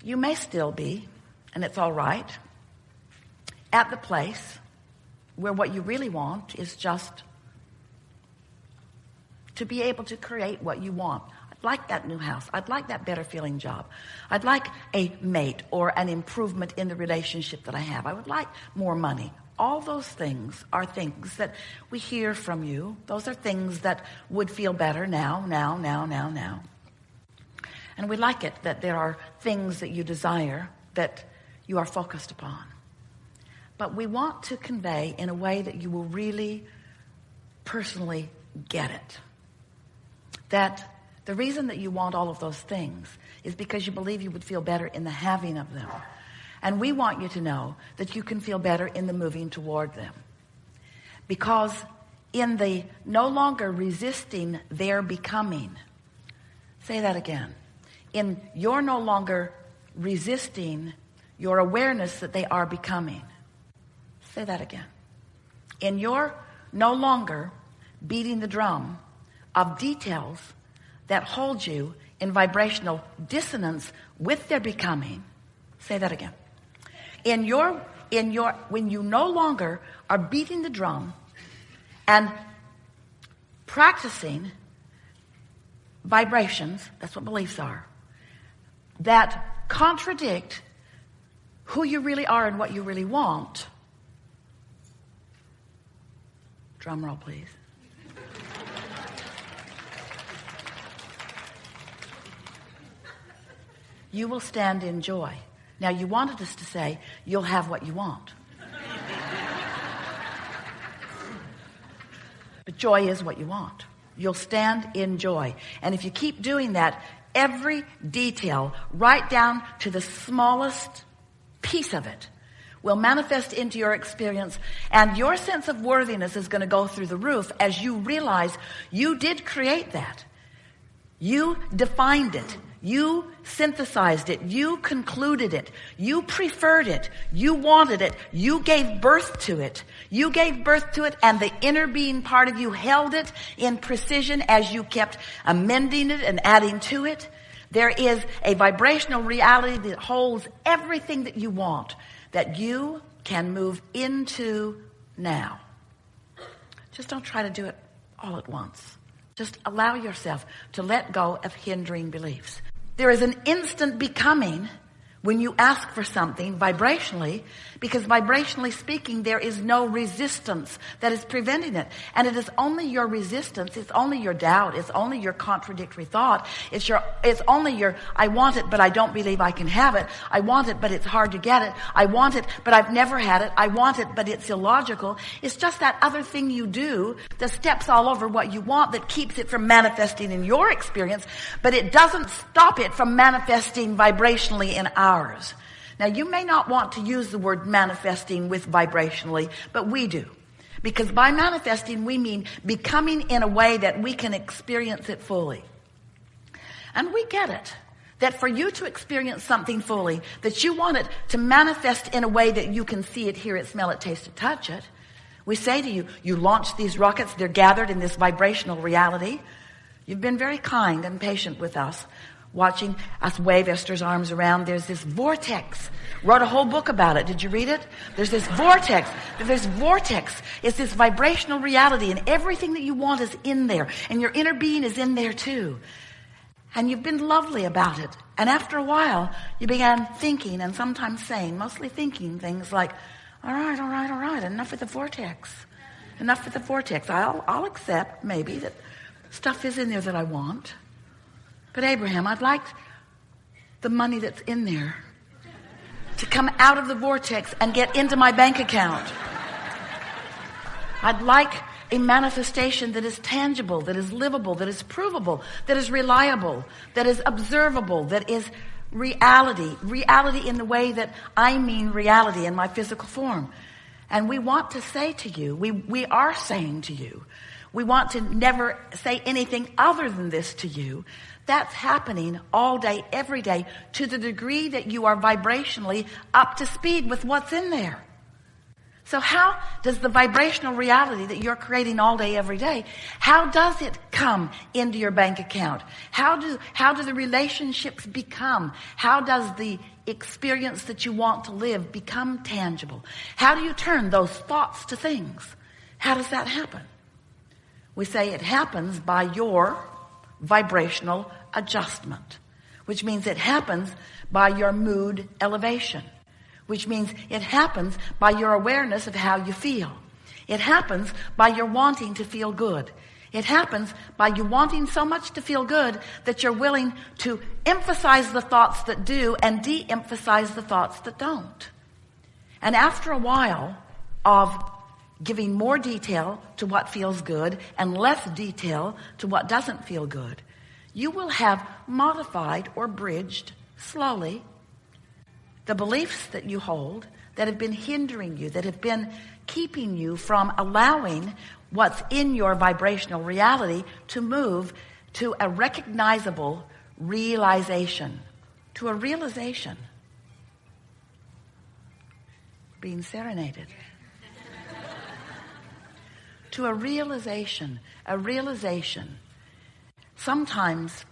you may still be, and it's all right, at the place where what you really want is just to be able to create what you want. I'd like that new house. I'd like that better feeling job. I'd like a mate or an improvement in the relationship that I have. I would like more money. All those things are things that we hear from you. Those are things that would feel better now. And we like it that there are things that you desire that you are focused upon. But we want to convey in a way that you will really personally get it. That the reason that you want all of those things is because you believe you would feel better in the having of them. And we want you to know that you can feel better in the moving toward them. Because in the no longer resisting their becoming, say that again, in your no longer resisting your awareness that they are becoming, say that again, in your no longer beating the drum of details that hold you in vibrational dissonance with their becoming, say that again. When you no longer are beating the drum and practicing vibrations, that's what beliefs are, that contradict who you really are and what you really want. Drum roll, please. You will stand in joy. Now, you wanted us to say, you'll have what you want. But joy is what you want. You'll stand in joy. And if you keep doing that, every detail, right down to the smallest piece of it, will manifest into your experience, and your sense of worthiness is going to go through the roof as you realize you did create that. You defined it. You synthesized it. You concluded it. You preferred it. You wanted it. You gave birth to it. You gave birth to it, and the inner being part of you held it in precision as you kept amending it and adding to it. There is a vibrational reality that holds everything that you want, that you can move into now. Just don't try to do it all at once. Just allow yourself to let go of hindering beliefs. There is an instant becoming when you ask for something vibrationally, because vibrationally speaking, there is no resistance that is preventing it. And it is only your resistance, it's only your doubt, it's only your contradictory thought, it's only your, I want it, but I don't believe I can have it. I want it, but it's hard to get it. I want it, but I've never had it. I want it, but it's illogical. It's just that other thing you do that steps all over what you want that keeps it from manifesting in your experience, but it doesn't stop it from manifesting vibrationally in ours. Now, you may not want to use the word manifesting with vibrationally, but we do. Because by manifesting, we mean becoming in a way that we can experience it fully. And we get it. That for you to experience something fully, that you want it to manifest in a way that you can see it, hear it, smell it, taste it, touch it. We say to you, you launch these rockets, they're gathered in this vibrational reality. You've been very kind and patient with us, watching us wave Esther's arms around. There's this vortex. Wrote a whole book about it. Did you read it? There's this vortex. It's this vibrational reality, and everything that you want is in there, and your inner being is in there too. And you've been lovely about it. And after a while, you began thinking, and sometimes saying, mostly thinking things like, all right, enough with the vortex. Enough with the vortex. I'll accept maybe that stuff is in there that I want. But Abraham, I'd like the money that's in there to come out of the vortex and get into my bank account. I'd like a manifestation that is tangible, that is livable, that is provable, that is reliable, that is observable, that is reality. Reality in the way that I mean reality in my physical form. And we want to say to you, we are saying to you, we want to never say anything other than this to you. That's happening all day, every day, to the degree that you are vibrationally up to speed with what's in there. So how does the vibrational reality that you're creating all day, every day, how does it come into your bank account? How do the relationships become? How does the experience that you want to live become tangible? How do you turn those thoughts to things? How does that happen? We say it happens by your vibrational adjustment, which means it happens by your mood elevation, which means it happens by your awareness of how you feel. It happens by your wanting to feel good. It happens by you wanting so much to feel good that you're willing to emphasize the thoughts that do and de-emphasize the thoughts that don't. And after a while of giving more detail to what feels good and less detail to what doesn't feel good, you will have modified or bridged slowly the beliefs that you hold that have been hindering you, that have been keeping you from allowing what's in your vibrational reality to move to a recognizable realization, to a realization. Being serenaded. To a realization, a realization. Sometimes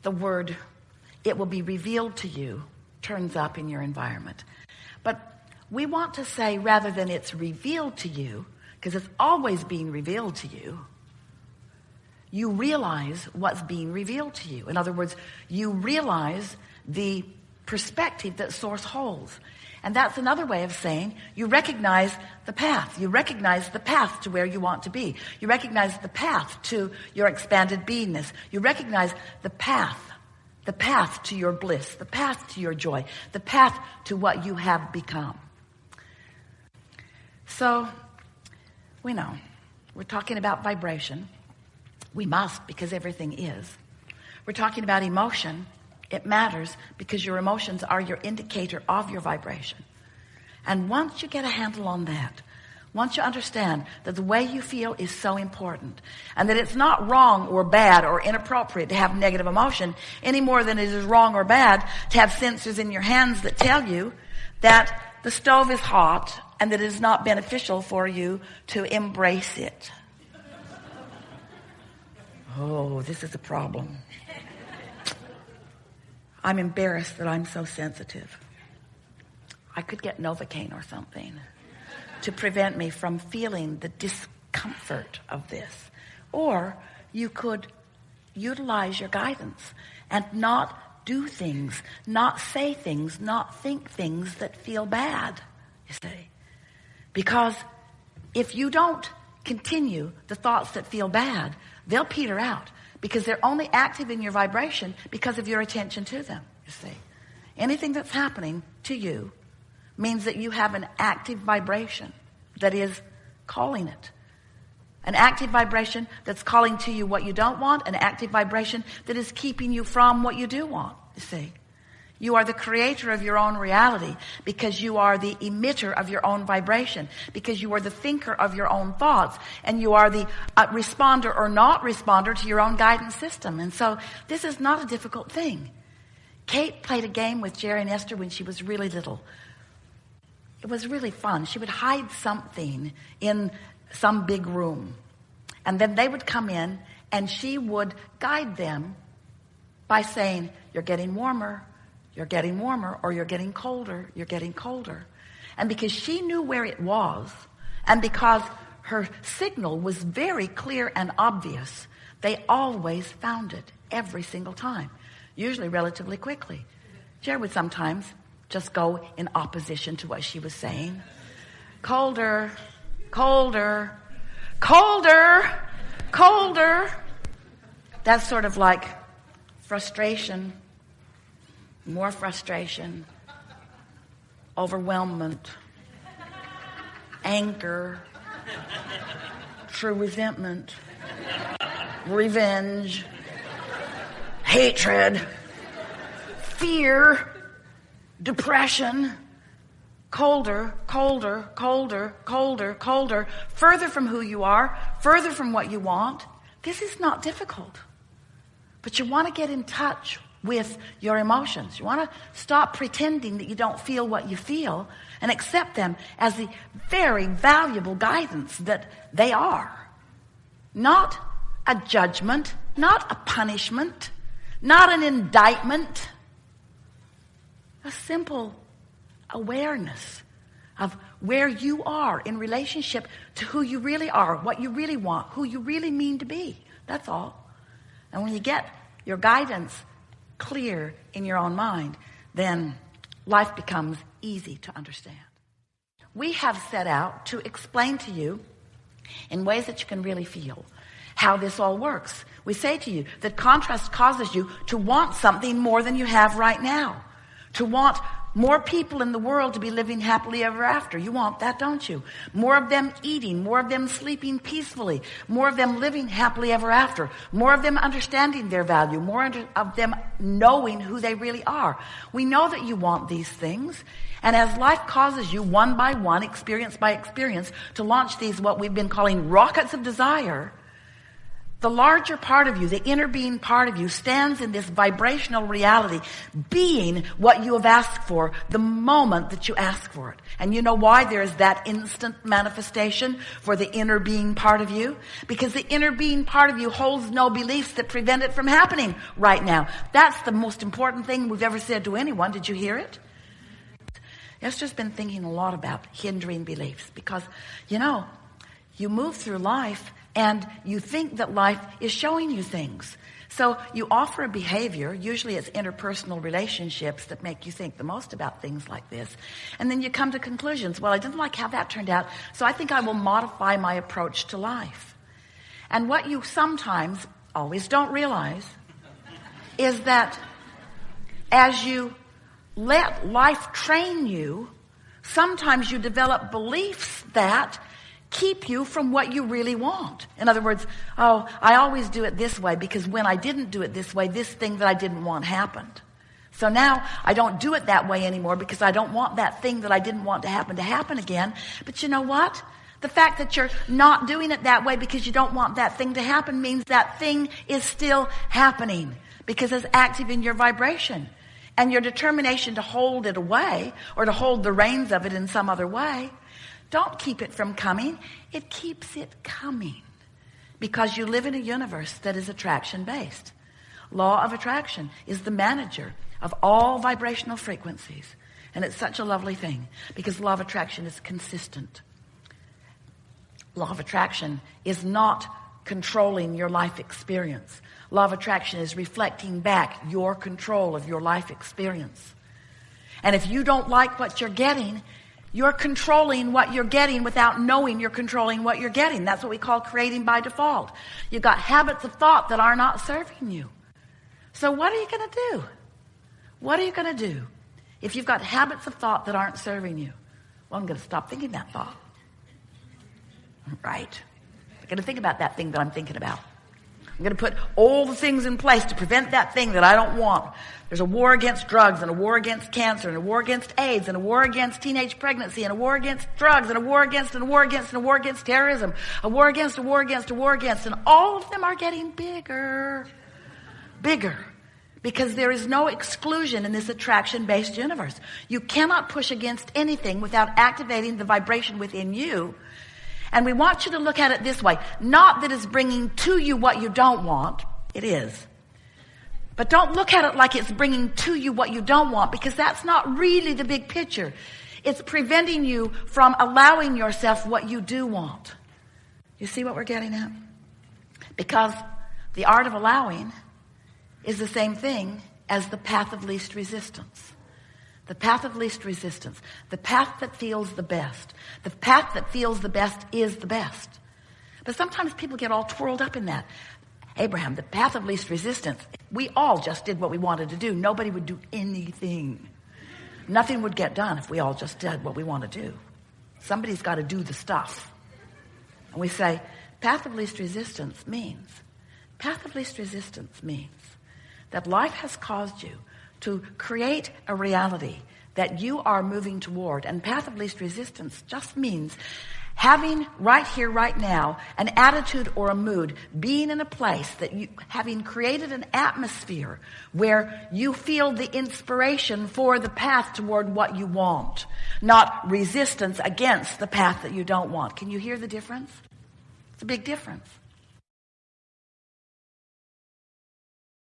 the word, it will be revealed to you, turns up in your environment. But we want to say, rather than it's revealed to you, because it's always being revealed to you, you realize what's being revealed to you. In other words, you realize the perspective that Source holds. And that's another way of saying you recognize the path. You recognize the path to where you want to be. You recognize the path to your expanded beingness. You recognize the path to your bliss, the path to your joy, the path to what you have become. So, we know, we're talking about vibration. We must, because everything is. We're talking about emotion. It matters because your emotions are your indicator of your vibration. And once you get a handle on that, once you understand that the way you feel is so important and that it's not wrong or bad or inappropriate to have negative emotion any more than it is wrong or bad to have sensors in your hands that tell you that the stove is hot and that it is not beneficial for you to embrace it. Oh, this is a problem. I'm embarrassed that I'm so sensitive. I could get Novocaine or something to prevent me from feeling the discomfort of this. Or you could utilize your guidance and not do things, not say things, not think things that feel bad, you see. Because if you don't continue the thoughts that feel bad, they'll peter out because they're only active in your vibration because of your attention to them, you see. Anything that's happening to you means that you have an active vibration that is calling it. An active vibration that's calling to you what you don't want, an active vibration that is keeping you from what you do want, you see. You are the creator of your own reality because you are the emitter of your own vibration, because you are the thinker of your own thoughts, and you are the responder or not responder to your own guidance system. And so this is not a difficult thing. Kate played a game with Jerry and Esther when she was really little. It was really fun. She would hide something in some big room, and then they would come in and she would guide them by saying, you're getting warmer, or you're getting colder, you're getting colder. And because she knew where it was, and because her signal was very clear and obvious, they always found it every single time, usually relatively quickly. Jerry would sometimes just go in opposition to what she was saying. Colder, colder, colder, colder. That's sort of like frustration, more frustration, overwhelmment, anger, true resentment, revenge, hatred, fear, depression, colder, colder, colder, colder, colder, further from who you are, further from what you want. This is not difficult. But you want to get in touch with your emotions. You want to stop pretending that you don't feel what you feel and accept them as the very valuable guidance that they are. Not a judgment, not a punishment, not an indictment. A simple awareness of where you are in relationship to who you really are, what you really want, who you really mean to be. That's all. And when you get your guidance clear in your own mind, then life becomes easy to understand. We have set out to explain to you in ways that you can really feel how this all works. We say to you that contrast causes you to want something more than you have right now, to want more people in the world to be living happily ever after. You want that, don't you? More of them eating, more of them sleeping peacefully, more of them living happily ever after, more of them understanding their value, more of them knowing who they really are. We know that you want these things. And as life causes you one by one, experience by experience, to launch these what we've been calling rockets of desire, the larger part of you, the inner being part of you, stands in this vibrational reality, being what you have asked for the moment that you ask for it. And you know why there is that instant manifestation for the inner being part of you? Because the inner being part of you holds no beliefs that prevent it from happening right now. That's the most important thing we've ever said to anyone. Did you hear it? Esther's been thinking a lot about hindering beliefs because, you move through life and you think that life is showing you things. So you offer a behavior, usually it's interpersonal relationships that make you think the most about things like this. And then you come to conclusions. Well, I didn't like how that turned out, so I think I will modify my approach to life. And what you sometimes always don't realize is that as you let life train you, sometimes you develop beliefs that keep you from what you really want. In other words, I always do it this way because when I didn't do it this way, this thing that I didn't want happened. So now I don't do it that way anymore because I don't want that thing that I didn't want to happen again. But you know what? The fact that you're not doing it that way because you don't want that thing to happen means that thing is still happening because it's active in your vibration. And your determination to hold it away or to hold the reins of it in some other way, don't keep it from coming. It keeps it coming because you live in a universe that is attraction-based. Law of attraction is the manager of all vibrational frequencies. And it's such a lovely thing because law of attraction is consistent. Law of attraction is not controlling your life experience. Law of attraction is reflecting back your control of your life experience. And if you don't like what you're getting, you're controlling what you're getting without knowing you're controlling what you're getting. That's what we call creating by default. You've got habits of thought that are not serving you. So what are you going to do? What are you going to do if you've got habits of thought that aren't serving you? Well, I'm going to stop thinking that thought. Right? I'm going to think about that thing that I'm thinking about. I'm going to put all the things in place to prevent that thing that I don't want. There's a war against drugs and a war against cancer and a war against AIDS and a war against teenage pregnancy and a war against drugs and a war against and a war against and a war against terrorism, a war against, a war against, a war against. And all of them are getting bigger, because there is no exclusion in this attraction-based universe. You cannot push against anything without activating the vibration within you. And we want you to look at it this way. Not that it's bringing to you what you don't want. It is. But don't look at it like it's bringing to you what you don't want, because that's not really the big picture. It's preventing you from allowing yourself what you do want. You see what we're getting at? Because the art of allowing is the same thing as the path of least resistance. The path of least resistance. The path that feels the best. The path that feels the best is the best. But sometimes people get all twirled up in that. Abraham, the path of least resistance. We all just did what we wanted to do. Nobody would do anything. Nothing would get done if we all just did what we want to do. Somebody's got to do the stuff. And we say, path of least resistance means that life has caused you to create a reality that you are moving toward. And path of least resistance just means Having right here, right now, an attitude or a mood, being in a place that you, having created an atmosphere where you feel the inspiration for the path toward what you want, not resistance against the path that you don't want. Can you hear the difference? It's a big difference.